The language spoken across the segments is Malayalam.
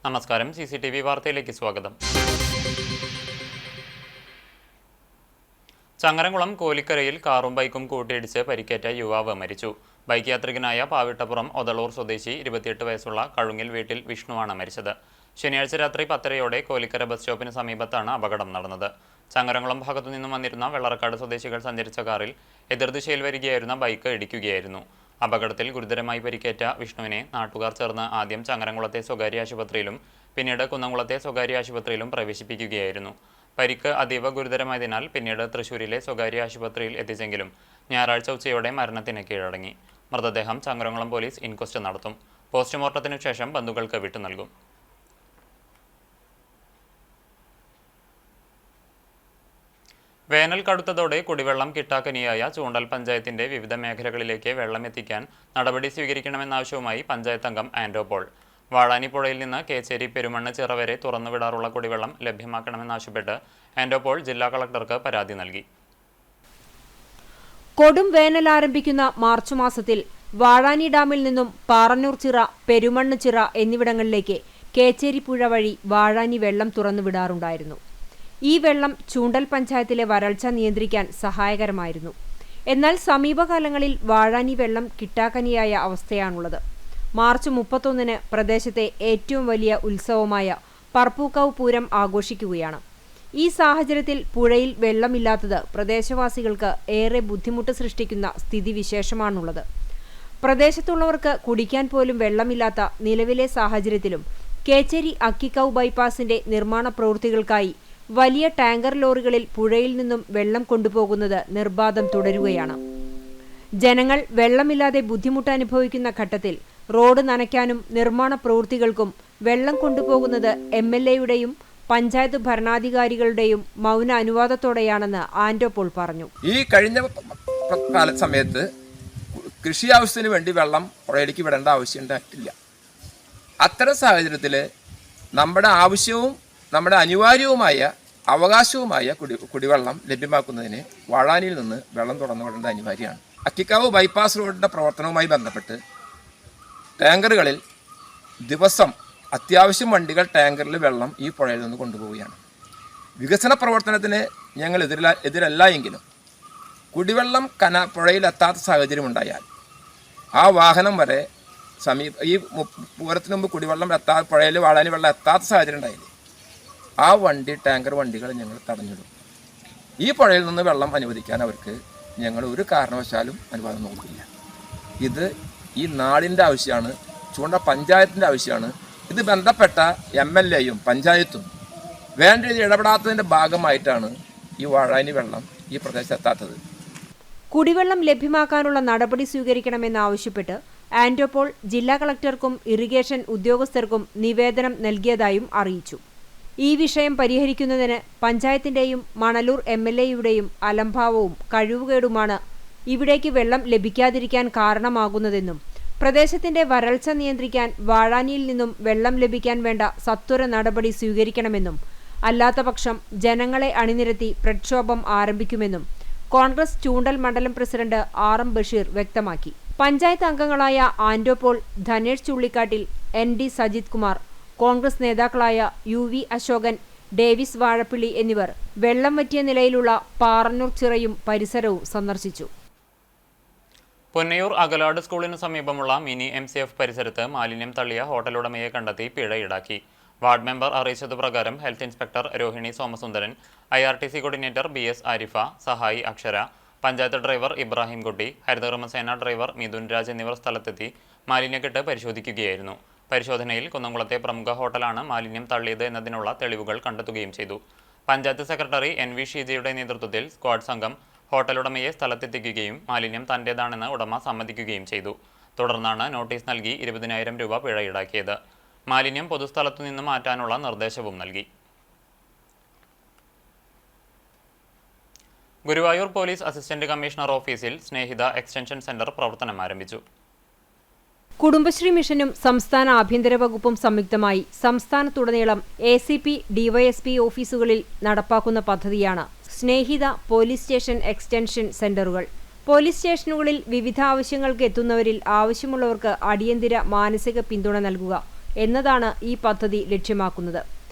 നമസ്കാരം, CCTV വാർത്തയിലേക്ക് സ്വാഗതം. ചങ്ങരംകുളം കോലിക്കരയിൽ കാറും ബൈക്കും കൂട്ടിയിടിച്ച് പരിക്കേറ്റ യുവാവ് മരിച്ചു. ബൈക്ക് യാത്രികനായ പാവിട്ടപ്പുറം ഒതളൂർ സ്വദേശി 28 വയസ്സുള്ള കഴുങ്ങിൽ വീട്ടിൽ വിഷ്ണുവാണ് മരിച്ചത്. ശനിയാഴ്ച രാത്രി 10:30 കോലിക്കര ബസ് സ്റ്റോപ്പിന് സമീപത്താണ് അപകടം നടന്നത്. ചങ്ങരംകുളം ഭാഗത്തു നിന്നും വന്നിരുന്ന വെള്ളറക്കാട് സ്വദേശികൾ സഞ്ചരിച്ച കാറിൽ എതിർദിശയിൽ വരികയായിരുന്ന ബൈക്ക് ഇടിക്കുകയായിരുന്നു. അപകടത്തിൽ ഗുരുതരമായി പരിക്കേറ്റ വിഷ്ണുവിനെ നാട്ടുകാർ ചേർന്ന് ആദ്യം ചങ്ങരംകുളത്തെ സ്വകാര്യ ആശുപത്രിയിലും പിന്നീട് കുന്നംകുളത്തെ സ്വകാര്യ ആശുപത്രിയിലും പ്രവേശിപ്പിക്കുകയായിരുന്നു. പരിക്ക് അതീവ ഗുരുതരമായതിനാൽ പിന്നീട് തൃശൂരിലെ സ്വകാര്യ ആശുപത്രിയിൽ എത്തിച്ചെങ്കിലും ഞായറാഴ്ച ഉച്ചയോടെ മരണത്തിന് കീഴടങ്ങി. മൃതദേഹം ചങ്ങരംകുളം പോലീസ് ഇൻക്വസ്റ്റ് നടത്തും. പോസ്റ്റ്മോർട്ടത്തിനു ശേഷം ബന്ധുക്കൾക്ക് വിട്ടു നൽകും. വേനൽ കടുത്തതോടെ കുടിവെള്ളം കിട്ടാക്കനിയായ ചൂണ്ടൽ പഞ്ചായത്തിന്റെ വിവിധ മേഖലകളിലേക്ക് വെള്ളം എത്തിക്കാൻ നടപടി സ്വീകരിക്കണമെന്നാവശ്യവുമായി പഞ്ചായത്ത് അംഗം ആൻഡോ പോൾ. വാഴാനി പുഴയിൽ നിന്ന് കേച്ചേരി പെരുമണ്ണ് ചിറ വരെ തുറന്നുവിടാറുള്ള കുടിവെള്ളം ലഭ്യമാക്കണമെന്നാവശ്യപ്പെട്ട് ആൻഡോ പോൾ ജില്ലാ കളക്ടർക്ക് പരാതി നൽകി. കൊടും വേനൽ ആരംഭിക്കുന്ന മാർച്ച് മാസത്തിൽ വാഴാനി ഡാമിൽ നിന്നും പാറന്നൂർ ചിറ, പെരുമണ്ണ് ചിറ എന്നിവിടങ്ങളിലേക്ക് കേച്ചേരി പുഴ വഴി വാഴാനി വെള്ളം തുറന്നുവിടാറുണ്ടായിരുന്നു. ഈ വെള്ളം ചൂണ്ടൽ പഞ്ചായത്തിലെ വരൾച്ച നിയന്ത്രിക്കാൻ സഹായകരമായിരുന്നു. എന്നാൽ സമീപകാലങ്ങളിൽ വാഴാനി വെള്ളം കിട്ടാക്കനിയായ അവസ്ഥയാണുള്ളത്. മാർച്ച് 31-ന് പ്രദേശത്തെ ഏറ്റവും വലിയ ഉത്സവമായ പറപ്പൂക്കാവ് പൂരം ആഘോഷിക്കുകയാണ്. ഈ സാഹചര്യത്തിൽ പുഴയിൽ വെള്ളമില്ലാത്തത് പ്രദേശവാസികൾക്ക് ഏറെ ബുദ്ധിമുട്ട് സൃഷ്ടിക്കുന്ന സ്ഥിതിവിശേഷമാണുള്ളത്. പ്രദേശത്തുള്ളവർക്ക് കുടിക്കാൻ പോലും വെള്ളമില്ലാത്ത നിലവിലെ സാഹചര്യത്തിലും കേച്ചേരി അക്കിക്കാവ് ബൈപ്പാസിന്റെ നിർമ്മാണ പ്രവൃത്തികൾക്കായി വലിയ ടാങ്കർ ലോറികളിൽ പുഴയിൽ നിന്നും വെള്ളം കൊണ്ടുപോകുന്നത് നിർബാധം തുടരുകയാണ്. ജനങ്ങൾ വെള്ളമില്ലാതെ ബുദ്ധിമുട്ട് അനുഭവിക്കുന്ന ഘട്ടത്തിൽ റോഡ് നനയ്ക്കാനും നിർമ്മാണ പ്രവൃത്തികൾക്കും വെള്ളം കൊണ്ടുപോകുന്നത് MLA-യുടെയും പഞ്ചായത്ത് ഭരണാധികാരികളുടെയും മൗന അനുവാദത്തോടെയാണെന്ന് ആൻഡോ പോൾ പറഞ്ഞു. ഈ കഴിഞ്ഞ സമയത്ത് കൃഷി ആവശ്യത്തിന് വേണ്ടി വെള്ളം പുഴയിലേക്ക് വിടേണ്ട ആവശ്യം ഉണ്ടായിട്ടില്ല. അത്തരം സാഹചര്യത്തിൽ നമ്മുടെ ആവശ്യവും നമ്മുടെ അനിവാര്യവുമായ അവകാശവുമായ കുടിവെള്ളം ലഭ്യമാക്കുന്നതിന് വാഴാനിയിൽ നിന്ന് വെള്ളം തുറന്നു വിടേണ്ടത് അനിവാര്യമാണ്. അക്കിക്കാവ് ബൈപ്പാസ് റോഡിൻ്റെ പ്രവർത്തനവുമായി ബന്ധപ്പെട്ട് ടാങ്കറുകളിൽ ദിവസം അത്യാവശ്യം വണ്ടികൾ ടാങ്കറിൽ വെള്ളം ഈ പുഴയിൽ നിന്ന് കൊണ്ടുപോവുകയാണ്. വികസന പ്രവർത്തനത്തിന് ഞങ്ങൾ എതിരല്ല എങ്കിലും കുടിവെള്ളം പുഴയിലെത്താത്ത സാഹചര്യം ഉണ്ടായാൽ ആ വാഹനം വരെ ഈ പൂരത്തിന് മുമ്പ് കുടിവെള്ളം പുഴയിൽ വാഴാനി വെള്ളം എത്താത്ത സാഹചര്യം ഉണ്ടായില്ലേ, ആ ടാങ്കർ വണ്ടികൾ ഞങ്ങൾ തടഞ്ഞിടും. ഈ പുഴയിൽ നിന്ന് വെള്ളം അനുവദിക്കാൻ അവർക്ക് ഞങ്ങൾ ഒരു കാരണവശാലും അനുവാദം നോക്കില്ല. ഇത് ഈ നാടിൻ്റെ ആവശ്യമാണ്, ചൂണ്ട പഞ്ചായത്തിൻ്റെ ആവശ്യമാണ്. ഇത് ബന്ധപ്പെട്ട MLA-യും പഞ്ചായത്തും വേണ്ട രീതിയിൽ ഇടപെടാത്തതിൻ്റെ ഭാഗമായിട്ടാണ് ഈ വാഴാനി വെള്ളം ഈ പ്രദേശത്തെത്താത്തത്. കുടിവെള്ളം ലഭ്യമാക്കാനുള്ള നടപടി സ്വീകരിക്കണമെന്നാവശ്യപ്പെട്ട് ആൻഡോ പോൾ ജില്ലാ കളക്ടർക്കും ഇറിഗേഷൻ ഉദ്യോഗസ്ഥർക്കും നിവേദനം നൽകിയതായും അറിയിച്ചു. ഈ വിഷയം പരിഹരിക്കുന്നതിന് പഞ്ചായത്തിന്റെയും മണലൂർ MLA-യുടെയും അലംഭാവവും കഴിവുകേടുമാണ് ഇവിടേക്ക് വെള്ളം ലഭിക്കാതിരിക്കാൻ കാരണമാകുന്നതെന്നും പ്രദേശത്തിന്റെ വരൾച്ച നിയന്ത്രിക്കാൻ വാഴാനിയിൽ നിന്നും വെള്ളം ലഭിക്കാൻ വേണ്ട സത്വര നടപടി സ്വീകരിക്കണമെന്നും അല്ലാത്തപക്ഷം ജനങ്ങളെ അണിനിരത്തി പ്രക്ഷോഭം ആരംഭിക്കുമെന്നും കോൺഗ്രസ് ചൂണ്ടൽ മണ്ഡലം പ്രസിഡന്റ് RM ബഷീർ വ്യക്തമാക്കി. പഞ്ചായത്ത് അംഗങ്ങളായ ആൻഡോ പോൾ, ധനേഷ് ചുള്ളിക്കാട്ടിൽ, ND സജിത് കുമാർ, കോൺഗ്രസ് നേതാക്കളായ UV അശോകൻ, ഡേവിസ് വാഴപ്പിള്ളി എന്നിവർ വെള്ളം വറ്റിയ നിലയിലുള്ള പാറന്നൂർ ചിറയും പരിസരവും സന്ദർശിച്ചു. പൊന്നയൂർ അകലാട് സ്കൂളിന് സമീപമുള്ള മിനി MCF പരിസരത്ത് മാലിന്യം തള്ളിയ ഹോട്ടലുടമയെ കണ്ടെത്തി പിഴ ഈടാക്കി. വാർഡ് മെമ്പർ അറിയിച്ചതുപ്രകാരം health inspector Rohini Somasundaran, IRTC coordinator BS Arifa, സഹായി അക്ഷര, പഞ്ചായത്ത് ഡ്രൈവർ ഇബ്രാഹിം കുട്ടി, ഹരിതകർമ്മസേന ഡ്രൈവർ മിഥുൻ രാജ് എന്നിവർ സ്ഥലത്തെത്തി മാലിന്യക്കെട്ട് പരിശോധിക്കുകയായിരുന്നു. പരിശോധനയിൽ കുന്നംകുളത്തെ പ്രമുഖ ഹോട്ടലാണ് മാലിന്യം തള്ളിയത് എന്നതിനുള്ള തെളിവുകൾ കണ്ടെത്തുകയും ചെയ്തു. പഞ്ചായത്ത് സെക്രട്ടറി NV ഷീജയുടെ നേതൃത്വത്തിൽ സ്ക്വാഡ് സംഘം ഹോട്ടലുടമയെ സ്ഥലത്തെത്തിക്കുകയും മാലിന്യം തന്റേതാണെന്ന് ഉടമ സമ്മതിക്കുകയും ചെയ്തു. തുടർന്നാണ് നോട്ടീസ് നൽകി 20,000 രൂപ പിഴ ഈടാക്കിയത്. മാലിന്യം പൊതുസ്ഥലത്തു നിന്ന് മാറ്റാനുള്ള നിർദ്ദേശവും നൽകി. ഗുരുവായൂർ പോലീസ് അസിസ്റ്റന്റ് കമ്മീഷണർ ഓഫീസിൽ സ്നേഹിത എക്സ്റ്റൻഷൻ സെന്റർ പ്രവർത്തനം ആരംഭിച്ചു. കുടുംബശ്രീ മിഷനും സംസ്ഥാന ആഭ്യന്തര വകുപ്പും സംയുക്തമായി സംസ്ഥാനത്തുടനീളം ACP, DYSP ഓഫീസുകളിൽ നടപ്പാക്കുന്ന പദ്ധതിയാണ് സ്നേഹിത പോലീസ് സ്റ്റേഷൻ എക്സ്റ്റൻഷൻ സെന്ററുകൾ. പോലീസ് സ്റ്റേഷനുകളിൽ വിവിധ ആവശ്യങ്ങൾക്ക് എത്തുന്നവരിൽ ആവശ്യമുള്ളവർക്ക് അടിയന്തര മാനസിക പിന്തുണ നൽകുക, എന്നതാണ് ഈ പദ്ധതി ലക്ഷ്യമാക്കുന്നത്.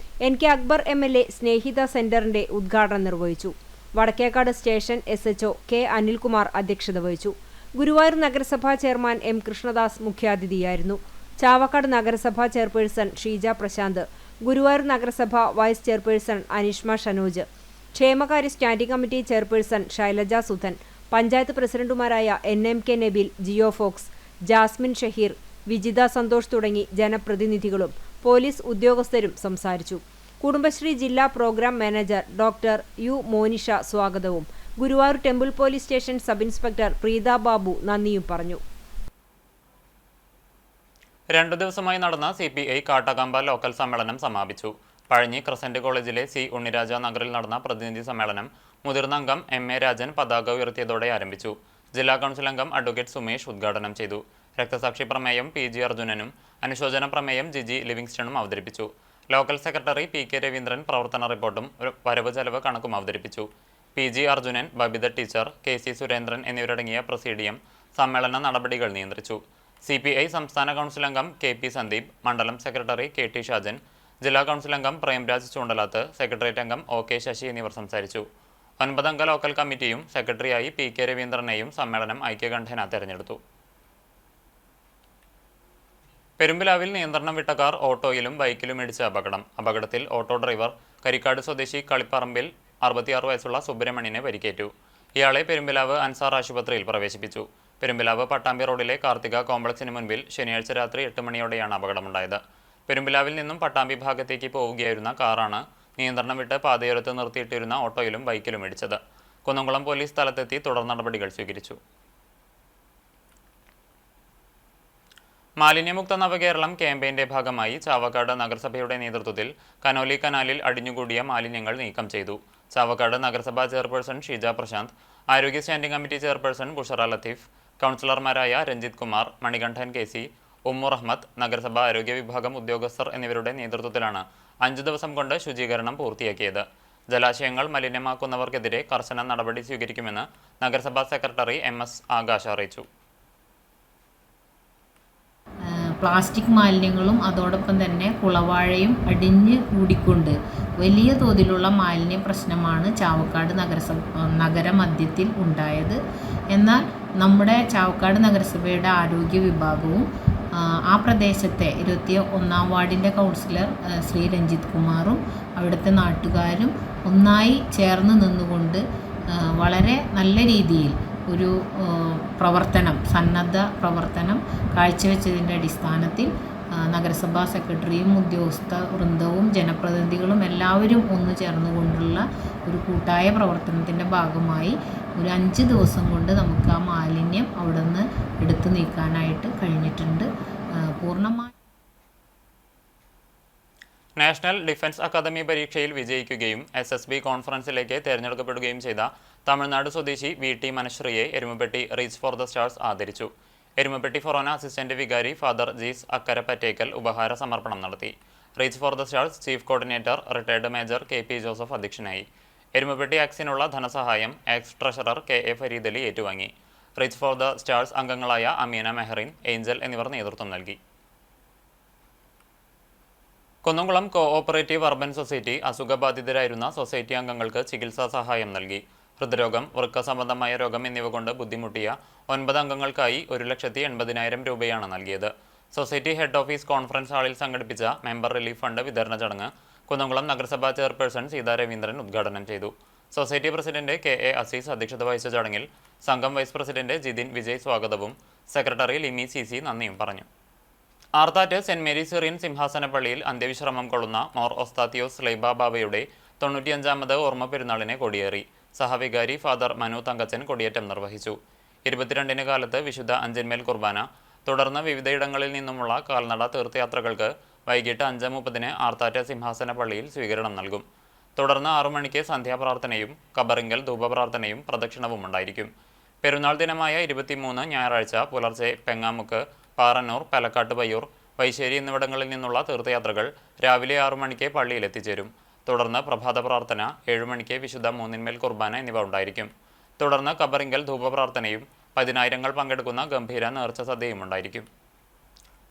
NK അക്ബർ MLA സ്നേഹിത സെന്ററിന്റെ ഉദ്ഘാടനം നിർവഹിച്ചു. Vadakkekad station SHO K Anilkumar അധ്യക്ഷത വഹിച്ചു. ഗുരുവായൂർ നഗരസഭാ ചെയർമാൻ M കൃഷ്ണദാസ് മുഖ്യാതിഥിയായിരുന്നു. ചാവക്കാട് നഗരസഭാ ചെയർപേഴ്സൺ ഷീജ പ്രശാന്ത്, ഗുരുവായൂർ നഗരസഭ വൈസ് ചെയർപേഴ്സൺ അനിഷ്മ ഷനോജ്, ക്ഷേമകാര്യ standing committee chairperson Shailaja Sudhan, panchayat പ്രസിഡന്റുമാരായ NMK Nabeel, Jio Fox, Jasmine Shaheer, Vijitha Santhosh തുടങ്ങി ജനപ്രതിനിധികളും പോലീസ് ഉദ്യോഗസ്ഥരും സംസാരിച്ചു. കുടുംബശ്രീ ജില്ലാ programme manager doctor U Monisha സ്വാഗതവും Guruvayur temple police station sub inspector Preetha Babu നന്ദിയും പറഞ്ഞു. 2 ദിവസമായി നടന്ന CPI കാട്ടകമ്പ ലോക്കൽ സമ്മേളനം സമാപിച്ചു. പഴഞ്ഞി ക്രസന്റ് കോളേജിലെ C ഉണ്ണിരാജ നഗറിൽ നടന്ന പ്രതിനിധി സമ്മേളനം മുതിർന്ന അംഗം MA രാജൻ പതാക ഉയർത്തിയതോടെ ആരംഭിച്ചു. ജില്ലാ കൗൺസിൽ അംഗം അഡ്വക്കേറ്റ് സുമേഷ് ഉദ്ഘാടനം ചെയ്തു. രക്തസാക്ഷി പ്രമേയം PG അർജുനനും അനുശോചന പ്രമേയം ജിജി ലിവിങ്സ്റ്റണും അവതരിപ്പിച്ചു. ലോക്കൽ സെക്രട്ടറി PK രവീന്ദ്രൻ പ്രവർത്തന റിപ്പോർട്ടും വരവ് ചെലവ് കണക്കും അവതരിപ്പിച്ചു. PG Arjunan, Babitha teacher, KC Surendran എന്നിവരടങ്ങിയ പ്രസീഡിയം സമ്മേളന നടപടികൾ നിയന്ത്രിച്ചു. CPI സംസ്ഥാന കൗൺസിൽ അംഗം KP സന്ദീപ്, മണ്ഡലം സെക്രട്ടറി KT ഷാജൻ, ജില്ലാ കൗൺസിൽ അംഗം പ്രേംരാജ് ചൂണ്ടലാത്ത്, സെക്രട്ടേറിയറ്റ് അംഗം OK ശശി എന്നിവർ സംസാരിച്ചു. 9 അംഗ ലോക്കൽ കമ്മിറ്റിയും സെക്രട്ടറിയായി PK രവീന്ദ്രനെയും സമ്മേളനം ഐക്യകണ്ഠേന തെരഞ്ഞെടുത്തു. പെരുമ്പിലാവിൽ നിയന്ത്രണം വിട്ട കാർ ഓട്ടോയിലും ബൈക്കിലും ഇടിച്ച അപകടം. അപകടത്തിൽ ഓട്ടോ ഡ്രൈവർ കരിക്കാട് സ്വദേശി കളിപ്പറമ്പിൽ 66 വയസ്സുള്ള സുബ്രഹ്മണ്യനെ പരിക്കേറ്റു. ഇയാളെ പെരുമ്പിലാവ് അൻസാർ ആശുപത്രിയിൽ പ്രവേശിപ്പിച്ചു. പെരുമ്പിലാവ് പട്ടാമ്പി റോഡിലെ കാർത്തിക കോംപ്ലക്സിന് മുൻപിൽ ശനിയാഴ്ച രാത്രി 8 മണിയോടെയാണ് അപകടമുണ്ടായത്. പെരുമ്പിലാവിൽ നിന്നും പട്ടാമ്പി ഭാഗത്തേക്ക് പോവുകയായിരുന്ന കാറാണ് നിയന്ത്രണം വിട്ട് പാതയോരത്ത് നിർത്തിയിട്ടിരുന്ന ഓട്ടോയിലും ബൈക്കിലും ഇടിച്ചത്. കുന്നംകുളം പോലീസ് സ്ഥലത്തെത്തി തുടർ നടപടികൾ സ്വീകരിച്ചു. മാലിന്യമുക്ത നവകേരളം ക്യാമ്പയിന്റെ ഭാഗമായി ചാവക്കാട് നഗരസഭയുടെ നേതൃത്വത്തിൽ കനോലി കനാലിൽ അടിഞ്ഞുകൂടിയ മാലിന്യങ്ങൾ നീക്കം ചെയ്തു. ചാവക്കാട് നഗരസഭാ ചെയർപേഴ്സൺ ഷീജ പ്രശാന്ത്, ആരോഗ്യ standing committee chairperson Bushra Latheef, കൗൺസിലർമാരായ രഞ്ജിത് കുമാർ, മണികണ്ഠൻ KC, ഉമ്മുർ അഹമ്മദ്, നഗരസഭാ ആരോഗ്യ വിഭാഗം ഉദ്യോഗസ്ഥർ എന്നിവരുടെ നേതൃത്വത്തിലാണ് 5 ദിവസം കൊണ്ട് ശുചീകരണം പൂർത്തിയാക്കിയത്. ജലാശയങ്ങൾ മലിനമാക്കുന്നവർക്കെതിരെ കർശന നടപടി സ്വീകരിക്കുമെന്ന് നഗരസഭാ സെക്രട്ടറി MS ആകാശ് അറിയിച്ചു. പ്ലാസ്റ്റിക് മാലിന്യങ്ങളും അതോടൊപ്പം തന്നെ കുളവാഴയും അടിഞ്ഞ് കൂടിക്കൊണ്ട് വലിയ തോതിലുള്ള മാലിന്യ പ്രശ്നമാണ് ചാവക്കാട് നഗരമധ്യത്തിൽ ഉണ്ടായത്. എന്നാൽ നമ്മുടെ ചാവക്കാട് നഗരസഭയുടെ ആരോഗ്യ വിഭാഗവും ആ പ്രദേശത്തെ 21-ാം വാർഡിൻ്റെ കൗൺസിലർ ശ്രീ രഞ്ജിത് കുമാറും അവിടുത്തെ നാട്ടുകാരും ഒന്നായി ചേർന്ന് നിന്നുകൊണ്ട് വളരെ നല്ല രീതിയിൽ ഒരു സന്നദ്ധ പ്രവർത്തനം കാഴ്ചവെച്ചതിൻ്റെ അടിസ്ഥാനത്തിൽ നഗരസഭാ സെക്രട്ടറിയും ഉദ്യോഗസ്ഥ വൃന്ദവും ജനപ്രതിനിധികളും എല്ലാവരും ഒന്നു ചേർന്നുകൊണ്ടുള്ള ഒരു കൂട്ടായ പ്രവർത്തനത്തിൻ്റെ ഭാഗമായി ഒരു 5 ദിവസം കൊണ്ട് നമുക്ക് ആ മാലിന്യം അവിടെ നിന്ന് എടുത്തു നീക്കാനായിട്ട് കഴിഞ്ഞിട്ടുണ്ട്. പൂർണ്ണമായി നാഷണൽ ഡിഫൻസ് അക്കാദമി പരീക്ഷയിൽ വിജയിക്കുകയും SSB കോൺഫറൻസിലേക്ക് തിരഞ്ഞെടുക്കപ്പെടുകയും ചെയ്ത തമിഴ്നാട് സ്വദേശി VT മനശ്രീയെ Erumapetty reach for the stars ആദരിച്ചു. എരുമപ്പെട്ടി ഫൊറോന അസിസ്റ്റന്റ് വികാരി ഫാദർ ജീസ് അക്കരപ്പറ്റേക്കൽ ഉപഹാര സമർപ്പണം നടത്തി. Reach for the stars chief coordinator retired major KP Joseph അധ്യക്ഷനായി. എരുമപ്പെട്ടി ആക്സിനുള്ള ധനസഹായം ex treasurer KA Fareed Ali ഏറ്റുവാങ്ങി. റീച്ച് ഫോർ ദ സ്റ്റാർസ് അംഗങ്ങളായ അമീന മെഹറിൻ, ഏഞ്ചൽ എന്നിവർ നേതൃത്വം നൽകി. കുന്നംകുളം കോഓപ്പറേറ്റീവ് അർബൻ സൊസൈറ്റി അസുഖബാധിതരായിരുന്ന സൊസൈറ്റി അംഗങ്ങൾക്ക് ചികിത്സാ സഹായം നൽകി. ഹൃദ്രോഗം, വൃക്ക സംബന്ധമായ രോഗം എന്നിവ കൊണ്ട് ബുദ്ധിമുട്ടിയ 9 അംഗങ്ങൾക്കായി 1,80,000 രൂപയാണ് നൽകിയത്. സൊസൈറ്റി ഹെഡ് ഓഫീസ് കോൺഫറൻസ് ഹാളിൽ സംഘടിപ്പിച്ച മെമ്പർ റിലീഫ് ഫണ്ട് വിതരണ ചടങ്ങ് കുന്നംകുളം നഗരസഭാ ചെയർപേഴ്സൺ സീതാ രവീന്ദ്രൻ ഉദ്ഘാടനം ചെയ്തു. സൊസൈറ്റി പ്രസിഡന്റ് KA അസീസ് അധ്യക്ഷത വഹിച്ച ചടങ്ങിൽ സംഘം വൈസ് പ്രസിഡന്റ് ജിതിൻ വിജയ് സ്വാഗതവും സെക്രട്ടറി ലിമി CC നന്ദിയും പറഞ്ഞു. ആർത്താറ്റ് സെന്റ് മേരീസ് സിറിയൻ സിംഹാസനപ്പള്ളിയിൽ അന്ത്യവിശ്രമം കൊള്ളുന്ന മോർ ഒസ്താത്തിയോസ് ലൈബ ബാബയുടെ 95ാമത് ഓർമ്മ പെരുന്നാളിനെ കൊടിയേറി. സഹവികാരി ഫാദർ മനു തങ്കച്ചൻ കൊടിയേറ്റം നിർവഹിച്ചു. 22-ന് കാലത്ത് വിശുദ്ധ അഞ്ചന്മേൽ കുർബാന, തുടർന്ന് വിവിധയിടങ്ങളിൽ നിന്നുമുള്ള കാൽനട തീർത്ഥയാത്രകൾക്ക് വൈകിട്ട് 5:30-ന് ആർത്താറ്റ് സിംഹാസനപ്പള്ളിയിൽ സ്വീകരണം നൽകും. തുടർന്ന് 6 മണിക്ക് സന്ധ്യാപ്രാർത്ഥനയും കബറിങ്കൽ ധൂപപ്രാർത്ഥനയും പ്രദക്ഷിണവും ഉണ്ടായിരിക്കും. പെരുന്നാൾ ദിനമായ 23 ഞായറാഴ്ച പുലർച്ചെ പെങ്ങാമുക്ക്, പാറന്നൂർ, പലക്കാട്ട് പയ്യൂർ, വൈശ്ശേരി എന്നിവിടങ്ങളിൽ നിന്നുള്ള തീർത്ഥയാത്രകൾ രാവിലെ 6 മണിക്ക് പള്ളിയിൽ എത്തിച്ചേരും. തുടർന്ന് പ്രഭാത പ്രാർത്ഥന, 7 മണിക്ക് വിശുദ്ധ മൂന്നിന്മേൽ കുർബാന എന്നിവ ഉണ്ടായിരിക്കും. തുടർന്ന് കബറിങ്കൽ ധൂപപ്രാർത്ഥനയും 10,000 പങ്കെടുക്കുന്ന ഗംഭീര നേർച്ച സദ്യയും ഉണ്ടായിരിക്കും.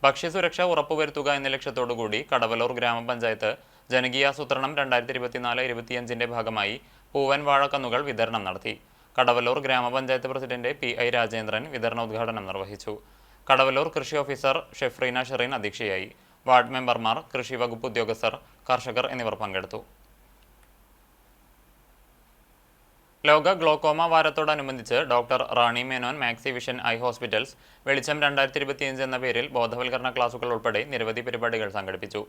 ഭക്ഷ്യസുരക്ഷ ഉറപ്പുവരുത്തുക എന്ന ലക്ഷ്യത്തോടുകൂടി കടവലൂർ ഗ്രാമപഞ്ചായത്ത് ജനകീയാസൂത്രണം 2024-25 ഭാഗമായി പൂവൻ വാഴക്കന്നുകൾ വിതരണം നടത്തി. കടവലൂർ ഗ്രാമപഞ്ചായത്ത് പ്രസിഡന്റ് PI രാജേന്ദ്രൻ വിതരണോദ്ഘാടനം നിർവഹിച്ചു. കടവലൂർ കൃഷി ഓഫീസർ ഷെഫ്രീന ഷെറീൻ അധ്യക്ഷയായി. വാർഡ് മെമ്പർമാർ, കൃഷി വകുപ്പ് ഉദ്യോഗസ്ഥർ, കർഷകർ എന്നിവർ പങ്കെടുത്തു. ലോക ഗ്ലോക്കോമ വാരത്തോടനുബന്ധിച്ച് doctor Rani Menon maxi vision eye hospitals Velicham 2025 എന്ന പേരിൽ ബോധവൽക്കരണ ക്ലാസുകൾ ഉൾപ്പെടെ നിരവധി പരിപാടികൾ സംഘടിപ്പിച്ചു.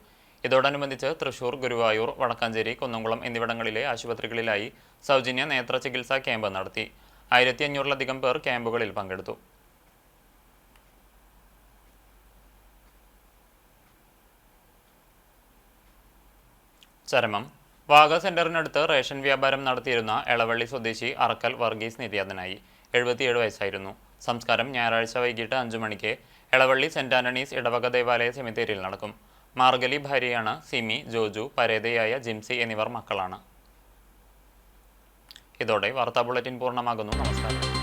ഇതോടനുബന്ധിച്ച് തൃശൂർ, ഗുരുവായൂർ, വടക്കാഞ്ചേരി, കുന്നംകുളം എന്നിവിടങ്ങളിലെ ആശുപത്രികളിലായി സൗജന്യ നേത്ര ചികിത്സാ ക്യാമ്പ് നടത്തി. 1500-ലധികം പേർ ക്യാമ്പുകളിൽ പങ്കെടുത്തു. ചരമം. വാഗ സെന്ററിനടുത്ത് റേഷൻ വ്യാപാരം നടത്തിയിരുന്ന എളവള്ളി സ്വദേശി അറക്കൽ വർഗീസ് നിര്യാതനായി. 77 വയസ്സായിരുന്നു. സംസ്കാരം ഞായറാഴ്ച വൈകിട്ട് 5 മണിക്ക് എളവള്ളി സെന്റ് ആന്റണീസ് ഇടവക ദേവാലയ സെമിത്തേരിയിൽ നടക്കും. മാർഗലി ഭാര്യയാണ് സിമി, ജോജു, പരേതയായ ജിംസി എന്നിവർ മക്കളാണ്. ഇതോടെ വാർത്താ ബുള്ളറ്റിൻ പൂർണ്ണമാകുന്നു. നമസ്കാരം.